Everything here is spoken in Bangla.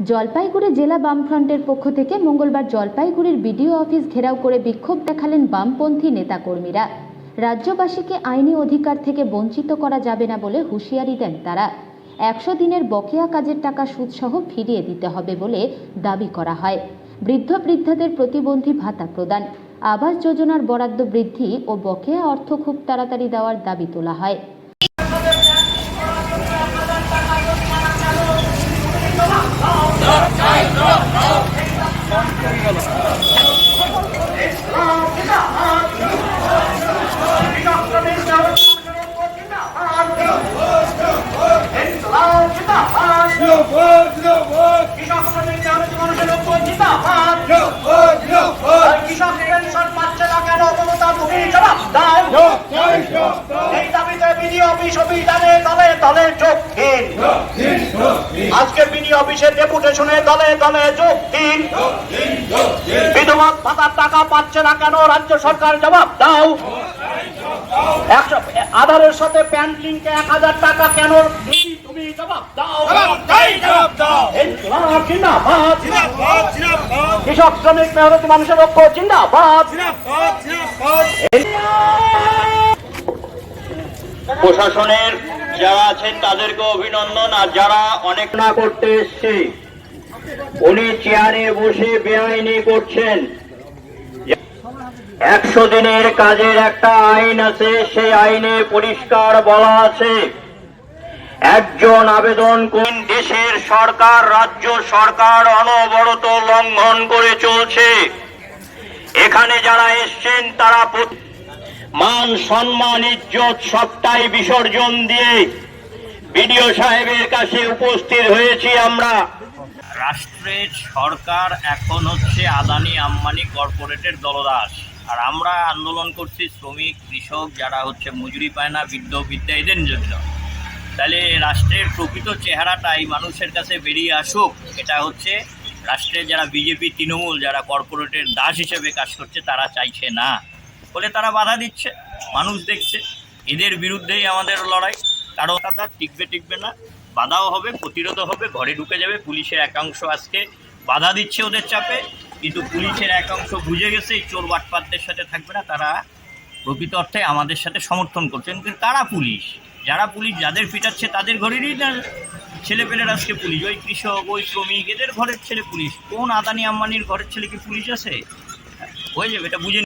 জলপাইগুড়ি জেলা বামফ্রন্টের পক্ষ থেকে মঙ্গলবার জলপাইগুড়ির বিডিও অফিস ঘেরাও করে বিক্ষোভ দেখালেন বামপন্থী নেতাকর্মীরা। রাজ্যবাসীকে আইনি অধিকার থেকে বঞ্চিত করা যাবে না বলে হুঁশিয়ারি দেন তারা। 100 দিনের বকেয়া কাজের টাকা সুদসহ ফিরিয়ে দিতে হবে বলে দাবি করা হয়। বৃদ্ধ বৃদ্ধাদের প্রতিবন্ধী ভাতা প্রদান, আবাস যোজনার বরাদ্দ বৃদ্ধি ও বকেয়া অর্থ খুব তাড়াতাড়ি দেওয়ার দাবি তোলা হয়। আজকে বিডিও অফিসের ডেপুটেশনে দলে দলে যোগ দিন। বিধবা ভাতার টাকা পাচ্ছে না কেন রাজ্য সরকার জবাব দাও। আধারের সাথে প্যান লিঙ্কে 1000 টাকা কেন তুমি জবাব দাও। কৃষক শ্রমিক মেহনতি মানুষের ঐক্য জিন্দাবাদ। প্রশাসনের যারা আছেন তাদেরকে অভিনন্দন। আর যারা অনেক না করতে এসছে উনি চেয়ারে বসে বেআইনি করছেন। 100 দিনের কাজের একটা আইন আছে, সেই আইনে পরিষ্কার বলা আছে একজন আবেদন কোন দেশের সরকার রাজ্য সরকার অনবরত লঙ্ঘন করে চলছে। এখানে যারা এসছেন তারা মান সম্মান ইজ্জত সবটাই বিসর্জন দিয়ে বিডিও সাহেবের কাছে উপস্থিত হয়েছি আমরা। রাষ্ট্রের সরকার এখন হচ্ছে আদানি আম্বানি কর্পোরেটের দলদাস। আর আমরা আন্দোলন করছি শ্রমিক কৃষক যারা হচ্ছে মজুরি পায় না, বৃদ্ধ বৃদ্ধা এদের জন্য। তাহলে রাষ্ট্রের প্রকৃত চেহারাটাই মানুষের কাছে বেরিয়ে আসুক। এটা হচ্ছে রাষ্ট্রের যারা বিজেপি তৃণমূল যারা কর্পোরেটের দাস হিসেবে কাজ করছে তারা চাইছে না বলে তারা বাধা দিচ্ছে। মানুষ দেখছে এদের বিরুদ্ধেই আমাদের লড়াই। কারণ তারা টিকবে না, বাধাও হবে, প্রতিরোধও হবে, ঘরে ঢুকে যাবে। পুলিশের একাংশ আজকে বাধা দিচ্ছে ওদের চাপে, কিন্তু পুলিশের একাংশ বুঝে গেছে এই চোর বাটপাতদের সাথে থাকবে না। তারা প্রকৃত অর্থে আমাদের সাথে সমর্থন করছেন। কিন্তু তারা পুলিশ, যারা পুলিশ যাদের পিটাচ্ছে তাদের ঘরেরই না ছেলেপেলের আজকে পুলিশ। ওই কৃষক ওই শ্রমিক এদের ঘরের ছেলে পুলিশ। কোন আদানি আম্বানির ঘরের ছেলে কি পুলিশ আছে? হয়ে যাবে, এটা বুঝে